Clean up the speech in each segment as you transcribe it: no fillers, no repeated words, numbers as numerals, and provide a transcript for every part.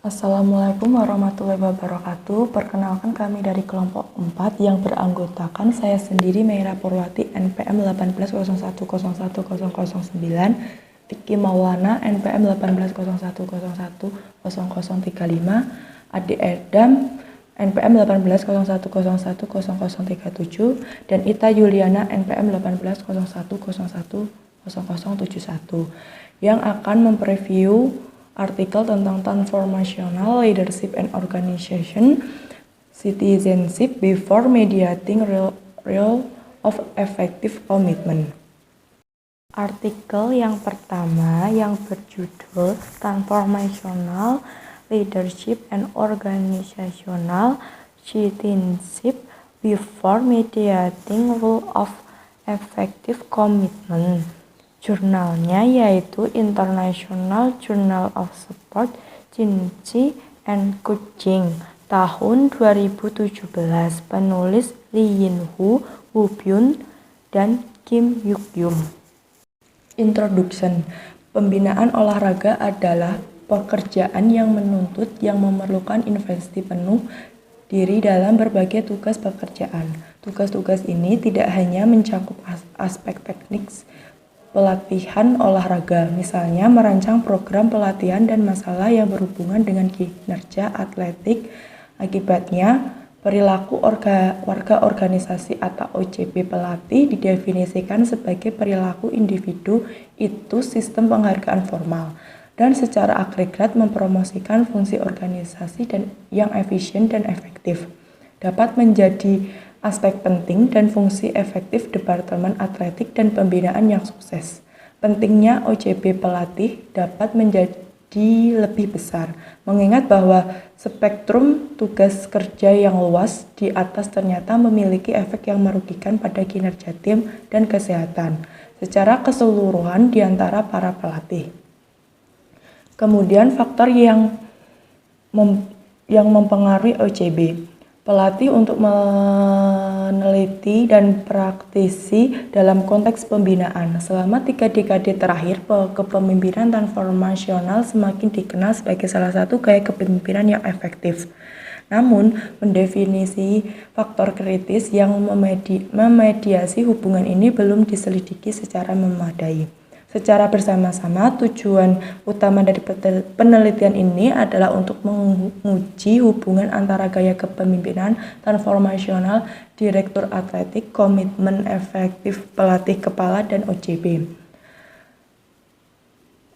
Assalamualaikum warahmatullahi wabarakatuh. Perkenalkan kami dari kelompok 4 yang beranggotakan saya sendiri Meira Purwati NPM 1801010009, Vicky Maulana NPM 1801010035, Adi Erdam NPM 1801010037, dan Ita Yuliana NPM 1801010071 yang akan mempreview artikel tentang Transformational Leadership and Organization Citizenship Before Mediating Real of Effective Commitment. Artikel yang pertama yang berjudul Transformational Leadership and Organizational Citizenship Before Mediating Rule of Effective Commitment. Jurnalnya yaitu International Journal of Sport, Science and Coaching tahun 2017. Penulis Lee Yin-Hoo, Woo Byun, dan Kim Hyuk-yum. Introduction. Pembinaan olahraga adalah pekerjaan yang menuntut yang memerlukan investasi penuh diri dalam berbagai tugas pekerjaan. Tugas-tugas ini tidak hanya mencakup aspek teknis pelatihan olahraga, misalnya merancang program pelatihan dan masalah yang berhubungan dengan kinerja atletik. Akibatnya, perilaku warga organisasi atau OJB pelatih didefinisikan sebagai perilaku individu itu sistem penghargaan formal dan secara agregat mempromosikan fungsi organisasi dan yang efisien dan efektif. Dapat menjadi aspek penting dan fungsi efektif Departemen Atletik dan Pembinaan yang sukses. Pentingnya OJB pelatih dapat menjadi lebih besar, mengingat bahwa spektrum tugas kerja yang luas di atas ternyata memiliki efek yang merugikan pada kinerja tim dan kesehatan secara keseluruhan di antara para pelatih. Kemudian faktor yang mempengaruhi OJB. Pelatih untuk meneliti dan praktisi dalam konteks pembinaan. Selama 3 dekade terakhir, kepemimpinan transformasional semakin dikenal sebagai salah satu gaya kepemimpinan yang efektif. Namun, mendefinisi faktor kritis yang memediasi hubungan ini belum diselidiki secara memadai. Secara bersama-sama, tujuan utama dari penelitian ini adalah untuk menguji hubungan antara gaya kepemimpinan transformasional direktur atletik, komitmen efektif pelatih kepala, dan OJB.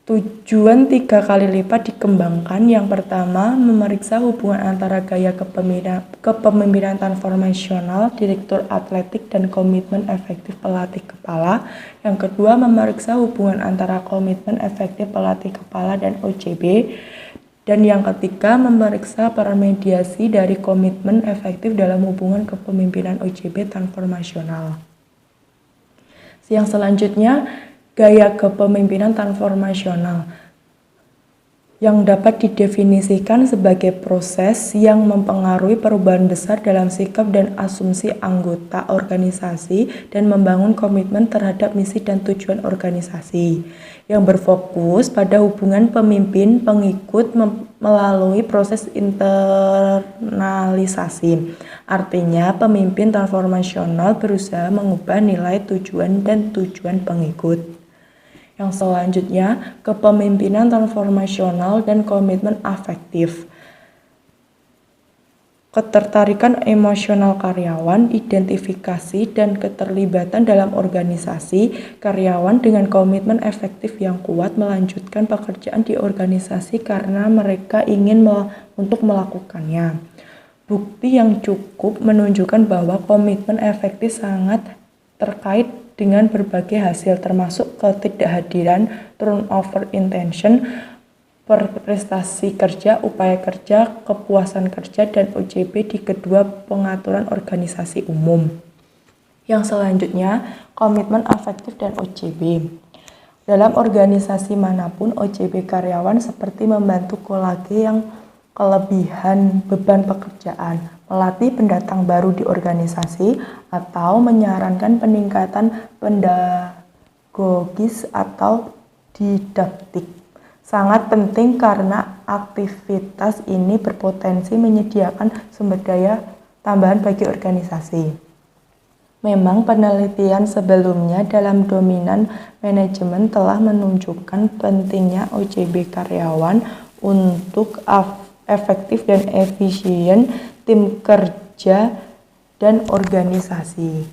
Tujuan 3 kali lipat dikembangkan. Yang pertama, memeriksa hubungan antara gaya kepemimpinan transformasional direktur atletik dan komitmen efektif pelatih kepala. Yang kedua, memeriksa hubungan antara komitmen efektif pelatih kepala dan OJB. Dan yang ketiga, memeriksa permediasi dari komitmen efektif dalam hubungan kepemimpinan OJB transformasional. Yang selanjutnya, gaya kepemimpinan transformasional yang dapat didefinisikan sebagai proses yang mempengaruhi perubahan besar dalam sikap dan asumsi anggota organisasi dan membangun komitmen terhadap misi dan tujuan organisasi, yang berfokus pada hubungan pemimpin-pengikut melalui proses internalisasi. Artinya, pemimpin transformasional berusaha mengubah nilai tujuan dan tujuan pengikut. Yang selanjutnya, kepemimpinan transformasional dan komitmen afektif. Ketertarikan emosional karyawan, identifikasi dan keterlibatan dalam organisasi. Karyawan dengan komitmen efektif yang kuat melanjutkan pekerjaan di organisasi karena mereka ingin untuk melakukannya. Bukti yang cukup menunjukkan bahwa komitmen efektif sangat terkait dengan berbagai hasil, termasuk ketidakhadiran turnover intention, prestasi kerja, upaya kerja, kepuasan kerja, dan OJB di kedua pengaturan organisasi umum. Yang selanjutnya, komitmen afektif dan OJB. Dalam organisasi manapun, OJB karyawan seperti membantu kolege yang kelebihan beban pekerjaan, melatih pendatang baru di organisasi, atau menyarankan peningkatan pedagogis atau didaktik. Sangat penting karena aktivitas ini berpotensi menyediakan sumber daya tambahan bagi organisasi. Memang penelitian sebelumnya dalam dominan manajemen telah menunjukkan pentingnya OJB karyawan untuk efektif dan efisien tim kerja dan organisasi.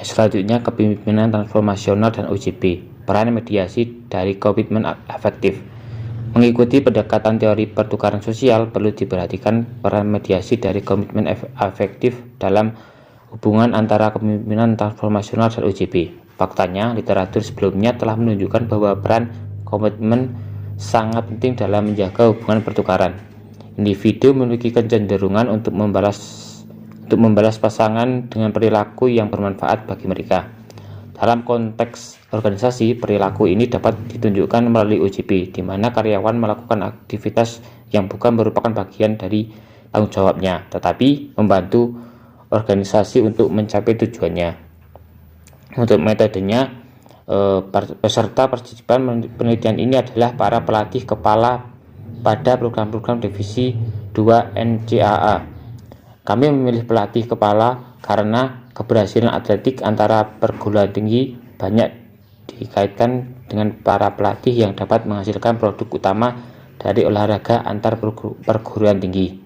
Selanjutnya, kepemimpinan transformasional dan OJB, peran mediasi dari komitmen efektif. Mengikuti pendekatan teori pertukaran sosial, perlu diperhatikan peran mediasi dari komitmen efektif dalam hubungan antara kepemimpinan transformasional dan OJB. Faktanya, literatur sebelumnya telah menunjukkan bahwa peran komitmen sangat penting dalam menjaga hubungan pertukaran. Individu memiliki kecenderungan untuk membalas pasangan dengan perilaku yang bermanfaat bagi mereka. Dalam konteks organisasi, perilaku ini dapat ditunjukkan melalui OJB, di mana karyawan melakukan aktivitas yang bukan merupakan bagian dari tanggung jawabnya, tetapi membantu organisasi untuk mencapai tujuannya. Untuk metodenya, peserta partisipan penelitian ini adalah para pelatih kepala pada program-program divisi 2 NCAA. Kami memilih pelatih kepala karena keberhasilan atletik antara perguruan tinggi banyak dikaitkan dengan para pelatih yang dapat menghasilkan produk utama dari olahraga antar perguruan tinggi.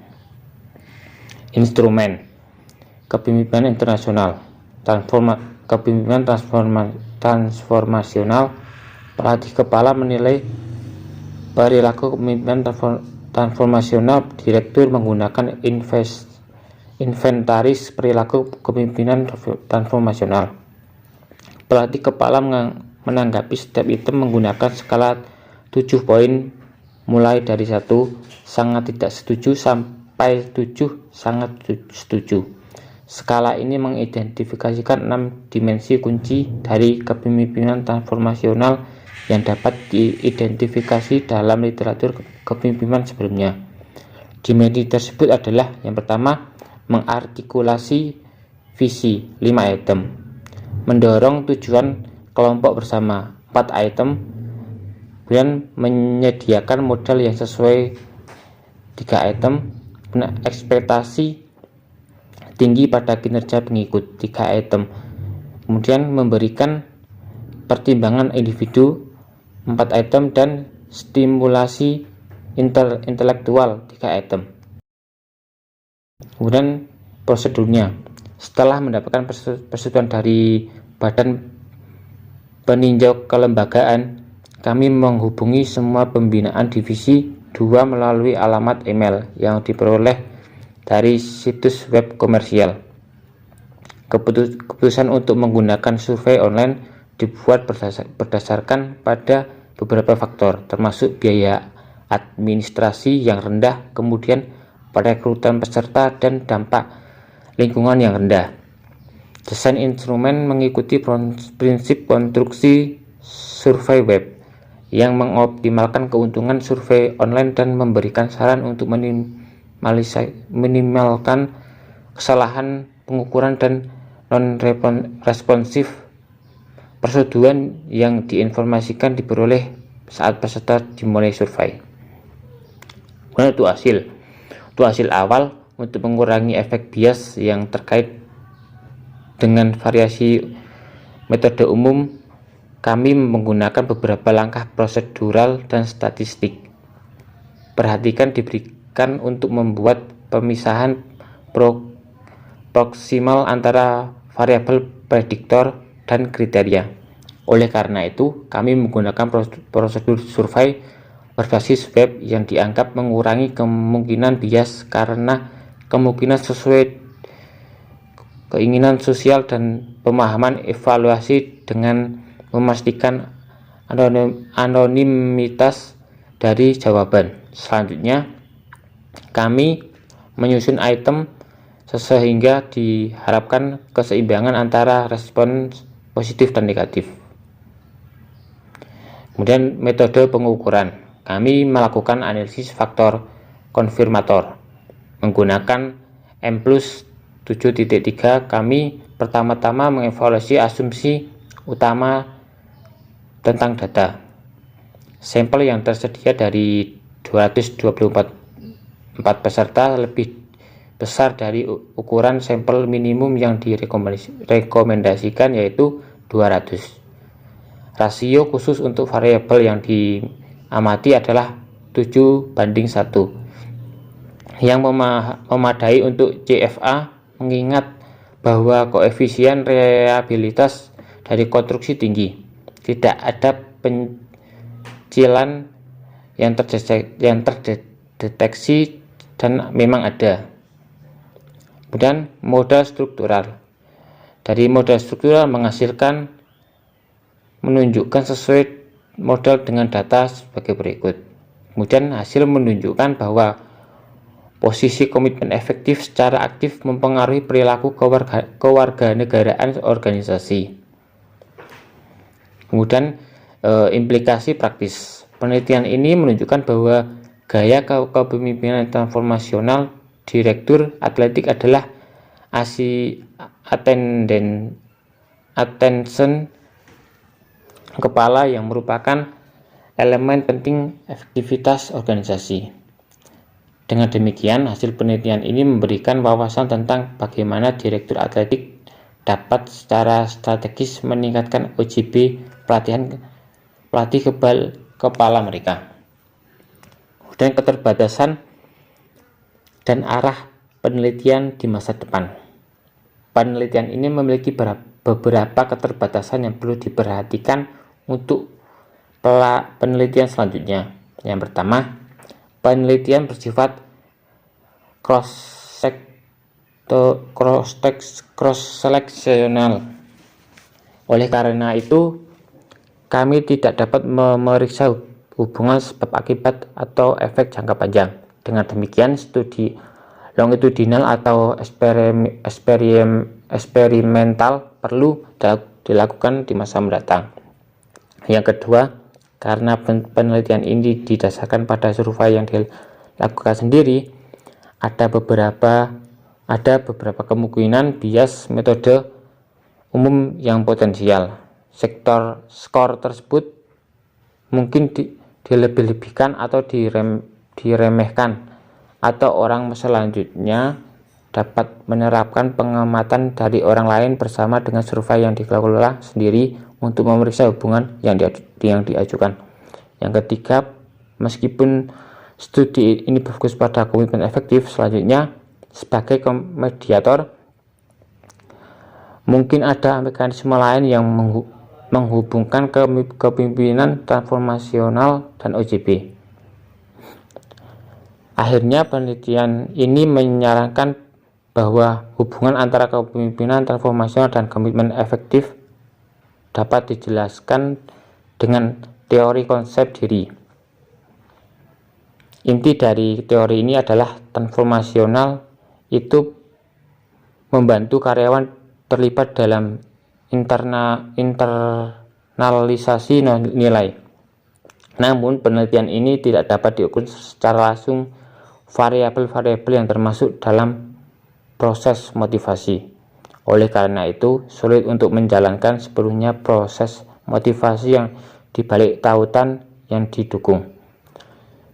Instrumen kepemimpinan internasional, kepemimpinan transformasional. Pelatih kepala menilai perilaku kepemimpinan transformasional. Direktur menggunakan inventaris perilaku kepemimpinan transformasional. Pelatih kepala menanggapi setiap item menggunakan skala 7 poin, mulai dari 1 sangat tidak setuju sampai 7 sangat setuju. Skala ini mengidentifikasikan 6 dimensi kunci dari kepemimpinan transformasional yang dapat diidentifikasi dalam literatur kepemimpinan sebelumnya. Dimensi tersebut adalah: yang pertama, mengartikulasi visi 5 item, mendorong tujuan kelompok bersama 4 item, kemudian menyediakan modal yang sesuai 3 item, ekspektasi tinggi pada kinerja pengikut 3 item, kemudian memberikan pertimbangan individu 4 item, dan stimulasi intelektual 3 item. Kemudian prosedurnya, setelah mendapatkan persetujuan dari Badan Peninjau Kelembagaan, kami menghubungi semua pembinaan divisi 2 melalui alamat email yang diperoleh dari situs web komersial. Keputusan untuk menggunakan survei online dibuat berdasarkan pada beberapa faktor, termasuk biaya administrasi yang rendah, kemudian perekrutan peserta, dan dampak lingkungan yang rendah. Desain instrumen mengikuti prinsip konstruksi survei web yang mengoptimalkan keuntungan survei online dan memberikan saran untuk minimalkan kesalahan pengukuran dan non-responsif. Persetujuan yang diinformasikan diperoleh saat peserta dimulai survei. Kemudian untuk hasil awal, untuk mengurangi efek bias yang terkait dengan variasi metode umum, kami menggunakan beberapa langkah prosedural dan statistik. Perhatian diberikan untuk membuat pemisahan proksimal antara variabel prediktor dan kriteria. Oleh karena itu, kami menggunakan prosedur survei berbasis web yang dianggap mengurangi kemungkinan bias karena kemungkinan sesuai keinginan sosial dan pemahaman evaluasi dengan memastikan anonimitas dari jawaban. Selanjutnya, kami menyusun item sehingga diharapkan keseimbangan antara respon positif dan negatif. Kemudian metode pengukuran. Kami melakukan analisis faktor konfirmator menggunakan M+7.3. Kami pertama-tama mengevaluasi asumsi utama tentang data. Sampel yang tersedia dari 224 peserta lebih besar dari ukuran sampel minimum yang direkomendasikan, yaitu 200. Rasio khusus untuk variabel yang diamati adalah 7:1, yang memadai untuk CFA, mengingat bahwa koefisien reliabilitas dari konstruksi tinggi. Tidak ada pencilan yang terdeteksi dan memang ada. Kemudian modal struktural. Dari modal struktural menunjukkan sesuai modal dengan data sebagai berikut. Kemudian hasil menunjukkan bahwa posisi komitmen efektif secara aktif mempengaruhi perilaku kewarganegaraan organisasi. Kemudian implikasi praktis. Penelitian ini menunjukkan bahwa gaya kepemimpinan transformasional direktur atletik adalah attention kepala yang merupakan elemen penting efektivitas organisasi. Dengan demikian, hasil penelitian ini memberikan wawasan tentang bagaimana direktur atletik dapat secara strategis meningkatkan OJB pelatih kepala mereka. Kemudian keterbatasan dan arah penelitian di masa depan. Penelitian ini memiliki beberapa keterbatasan yang perlu diperhatikan untuk penelitian selanjutnya. Yang pertama, penelitian bersifat cross-seleksional. Oleh karena itu, kami tidak dapat memeriksa hubungan sebab akibat atau efek jangka panjang. Dengan demikian, studi longitudinal atau eksperimental perlu dilakukan di masa mendatang. Yang kedua, karena penelitian ini didasarkan pada survei yang dilakukan sendiri, ada beberapa kemungkinan bias metode umum yang potensial. Skor tersebut mungkin dilebih-lebihkan atau diremehkan, atau orang selanjutnya dapat menerapkan pengamatan dari orang lain bersama dengan survei yang dikelola sendiri untuk memeriksa hubungan yang diajukan. Yang ketiga, meskipun studi ini berfokus pada komitmen efektif, selanjutnya sebagai mediator mungkin ada mekanisme lain yang menghubungkan kepemimpinan transformasional dan OJB. Akhirnya, penelitian ini menyarankan bahwa hubungan antara kepemimpinan transformasional dan komitmen efektif dapat dijelaskan dengan teori konsep diri. Inti dari teori ini adalah transformasional itu membantu karyawan terlibat dalam internalisasi nilai. Namun, penelitian ini tidak dapat diukur secara langsung variabel-variabel yang termasuk dalam proses motivasi. Oleh karena itu, sulit untuk menjalankan sepenuhnya proses motivasi yang dibalik tautan yang didukung.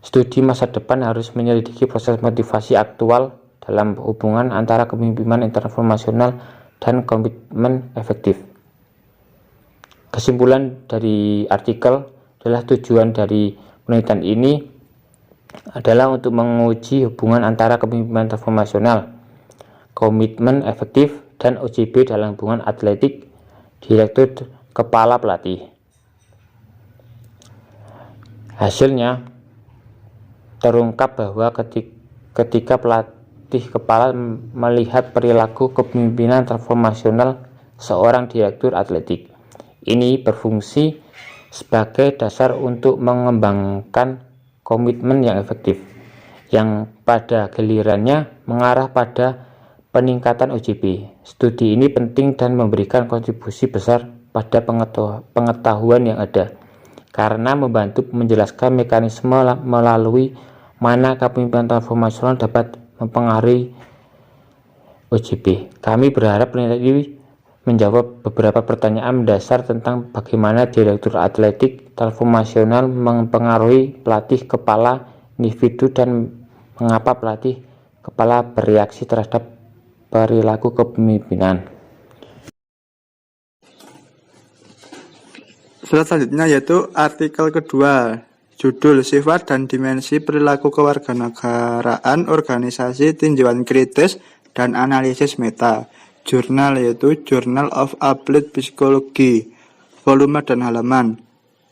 Studi masa depan harus menyelidiki proses motivasi aktual dalam hubungan antara kepemimpinan transformasional dan komitmen efektif. Kesimpulan dari artikel adalah tujuan dari penelitian ini adalah untuk menguji hubungan antara kepemimpinan transformasional, komitmen efektif, dan OJB dalam hubungan atletik direktur kepala pelatih. Hasilnya terungkap bahwa ketika pelatih kepala melihat perilaku kepemimpinan transformasional seorang direktur atletik, ini berfungsi sebagai dasar untuk mengembangkan komitmen yang efektif, yang pada gilirannya mengarah pada peningkatan OJB. Studi ini penting dan memberikan kontribusi besar pada pengetahuan yang ada, karena membantu menjelaskan mekanisme melalui mana kepemimpinan transformasional dapat mempengaruhi OJB. Kami berharap penelitian ini menjawab beberapa pertanyaan mendasar tentang bagaimana direktur atletik transformasional mempengaruhi pelatih kepala individu dan mengapa pelatih kepala bereaksi terhadap perilaku kepemimpinan. Slide selanjutnya yaitu artikel kedua, judul sifat dan dimensi perilaku kewarganegaraan organisasi tinjauan kritis dan analisis meta. Jurnal yaitu Journal of Applied Psychology, volume dan halaman,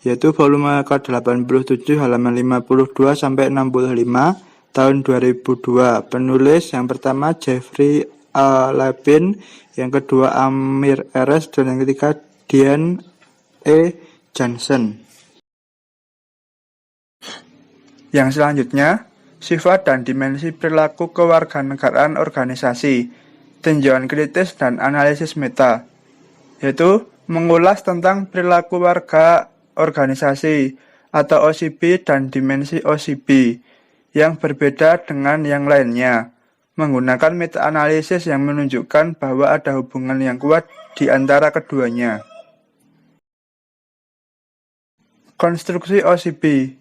yaitu volume ke-87 halaman 52 sampai 65 tahun 2002. Penulis yang pertama Jeffrey A. Lapin, yang kedua Amir RS, dan yang ketiga Diane E. Johnson. Yang selanjutnya, sifat dan dimensi perilaku kewarganegaraan organisasi, tinjauan kritis dan analisis meta, yaitu mengulas tentang perilaku warga organisasi atau OCB dan dimensi OCB yang berbeda dengan yang lainnya, menggunakan meta-analisis yang menunjukkan bahwa ada hubungan yang kuat di antara keduanya. Konstruksi OCB.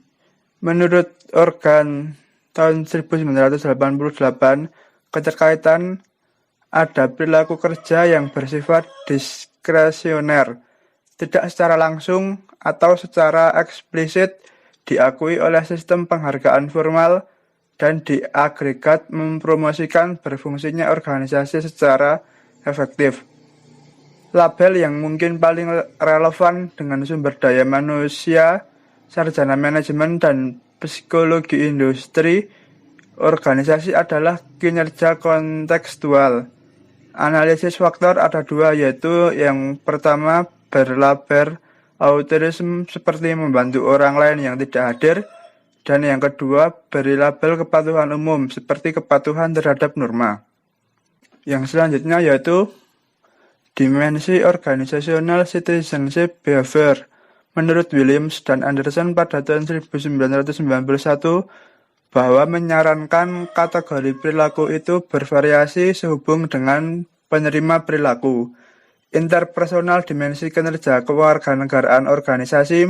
Menurut Organ tahun 1988, keterkaitan ada perilaku kerja yang bersifat diskresioner, tidak secara langsung atau secara eksplisit diakui oleh sistem penghargaan formal dan di agregat mempromosikan berfungsinya organisasi secara efektif. Label yang mungkin paling relevan dengan sumber daya manusia, sarjana manajemen dan psikologi industri organisasi adalah kinerja kontekstual. Analisis faktor ada dua, yaitu yang pertama berlabel autism seperti membantu orang lain yang tidak hadir, dan yang kedua beri label kepatuhan umum seperti kepatuhan terhadap norma. Yang selanjutnya yaitu dimensi organisasional citizenship behavior. Menurut Williams dan Anderson pada tahun 1991 bahwa menyarankan kategori perilaku itu bervariasi sehubung dengan penerima perilaku. Interpersonal dimensi kinerja kewarganegaraan organisasi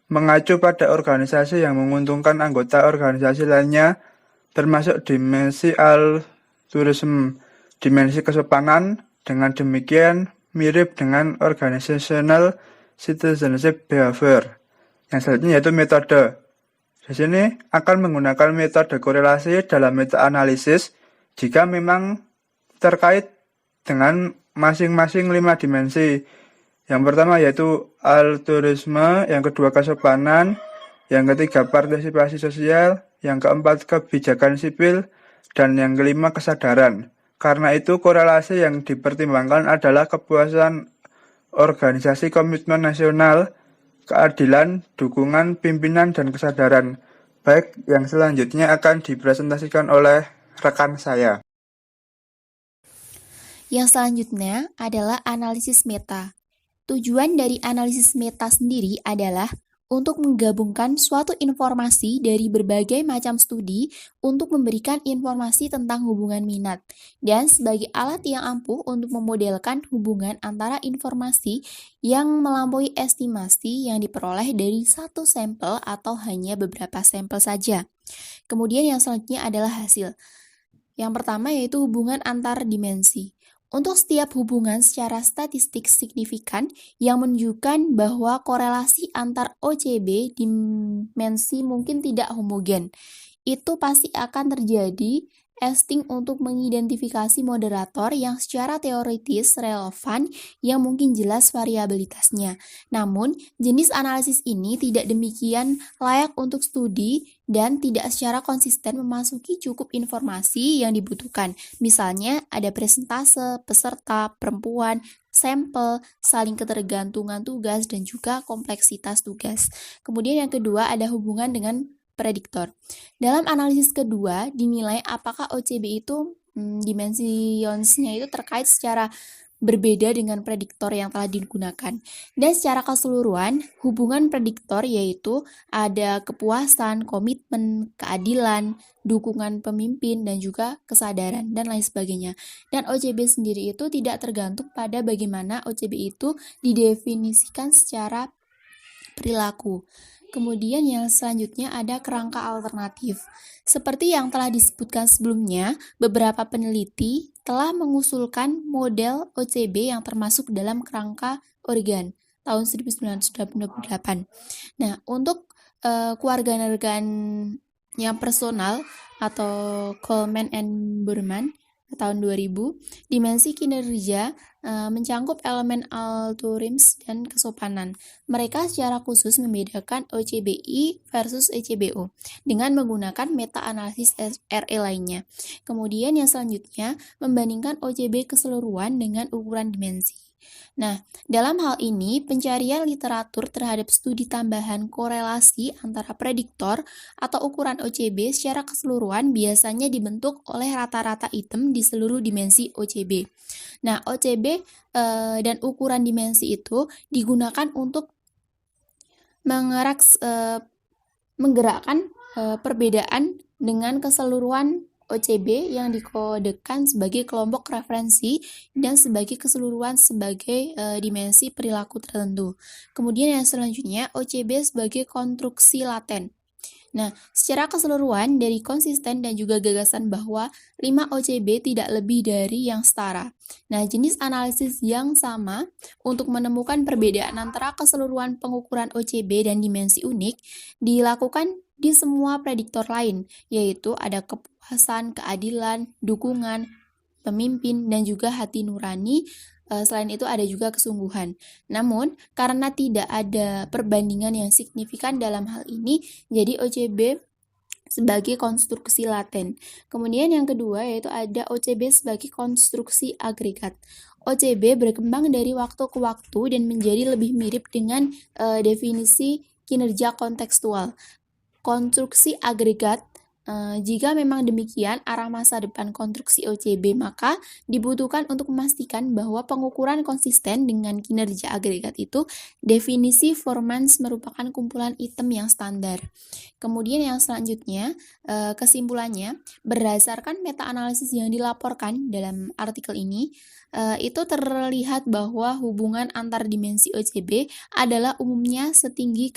mengacu pada organisasi yang menguntungkan anggota organisasi lainnya, termasuk dimensi altruism, dimensi kesopanan. Dengan demikian, mirip dengan organizational citizenship behavior. Yang selanjutnya yaitu metode. Di sini akan menggunakan metode korelasi dalam meta-analisis jika memang terkait dengan masing-masing 5 dimensi. Yang pertama yaitu altruisme, yang kedua kesopanan, yang ketiga partisipasi sosial, yang keempat kebijakan sipil, dan yang kelima kesadaran. Karena itu korelasi yang dipertimbangkan adalah kepuasan organisasi, komitmen nasional, keadilan, dukungan pimpinan, dan kesadaran. Baik, yang selanjutnya akan dipresentasikan oleh rekan saya. Yang selanjutnya adalah analisis meta. Tujuan dari analisis meta sendiri adalah untuk menggabungkan suatu informasi dari berbagai macam studi untuk memberikan informasi tentang hubungan minat, dan sebagai alat yang ampuh untuk memodelkan hubungan antara informasi yang melampaui estimasi yang diperoleh dari satu sampel atau hanya beberapa sampel saja. Kemudian yang selanjutnya adalah hasil. Yang pertama yaitu hubungan antar dimensi. Untuk setiap hubungan secara statistik signifikan yang menunjukkan bahwa korelasi antar OCB dimensi mungkin tidak homogen, itu pasti akan terjadi testing untuk mengidentifikasi moderator yang secara teoritis relevan yang mungkin jelas variabilitasnya. Namun, jenis analisis ini tidak demikian layak untuk studi dan tidak secara konsisten memasuki cukup informasi yang dibutuhkan. Misalnya, ada presentase, peserta, perempuan, sampel, saling ketergantungan tugas, dan juga kompleksitas tugas. Kemudian yang kedua ada hubungan dengan prediktor. Dalam analisis kedua, dinilai apakah OCB itu dimensionsnya itu terkait secara berbeda dengan prediktor yang telah digunakan. Dan secara keseluruhan, hubungan prediktor yaitu ada kepuasan, komitmen, keadilan, dukungan pemimpin, dan juga kesadaran, dan lain sebagainya. Dan OCB sendiri itu tidak tergantung pada bagaimana OCB itu didefinisikan secara perilaku. Kemudian yang selanjutnya ada kerangka alternatif. Seperti yang telah disebutkan sebelumnya, beberapa peneliti telah mengusulkan model OCB yang termasuk dalam kerangka Oregon tahun 1988. Nah, untuk kewarganegaraan yang personal atau Coleman and Burman tahun 2000, dimensi kinerja mencangkup elemen algorithms dan kesopanan. Mereka secara khusus membedakan OCBI versus ECBO dengan menggunakan meta-analisis RE lainnya. Kemudian yang selanjutnya, membandingkan OCB keseluruhan dengan ukuran dimensi. Nah, dalam hal ini, pencarian literatur terhadap studi tambahan korelasi antara prediktor atau ukuran OCB secara keseluruhan biasanya dibentuk oleh rata-rata item di seluruh dimensi OCB. Nah, OCB dan ukuran dimensi itu digunakan untuk menggerakkan perbedaan dengan keseluruhan OCB yang dikodekan sebagai kelompok referensi dan sebagai keseluruhan sebagai dimensi perilaku tertentu. Kemudian yang selanjutnya, OCB sebagai konstruksi laten. Nah, secara keseluruhan dari konsisten dan juga gagasan bahwa 5 OCB tidak lebih dari yang setara. Nah, jenis analisis yang sama untuk menemukan perbedaan antara keseluruhan pengukuran OCB dan dimensi unik dilakukan di semua prediktor lain, yaitu ada kepuasan, keadilan, dukungan, pemimpin, dan juga hati nurani. Selain itu ada juga kesungguhan. Namun, karena tidak ada perbandingan yang signifikan dalam hal ini, jadi OCB sebagai konstruksi laten. Kemudian yang kedua yaitu ada OCB sebagai konstruksi agregat. OCB berkembang dari waktu ke waktu dan menjadi lebih mirip dengan definisi kinerja kontekstual. Konstruksi agregat, jika memang demikian arah masa depan konstruksi OCB, maka dibutuhkan untuk memastikan bahwa pengukuran konsisten dengan kinerja agregat itu definisi formans merupakan kumpulan item yang standar. Kemudian yang selanjutnya, kesimpulannya, berdasarkan meta-analisis yang dilaporkan dalam artikel ini, itu terlihat bahwa hubungan antar dimensi OCB adalah umumnya setinggi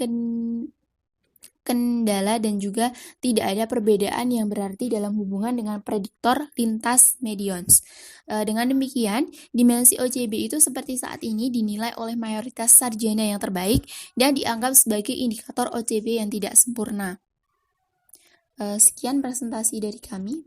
kendala dan juga tidak ada perbedaan yang berarti dalam hubungan dengan prediktor lintas medians. Dengan demikian, dimensi OCB itu seperti saat ini dinilai oleh mayoritas sarjana yang terbaik dan dianggap sebagai indikator OCB yang tidak sempurna. Sekian presentasi dari kami.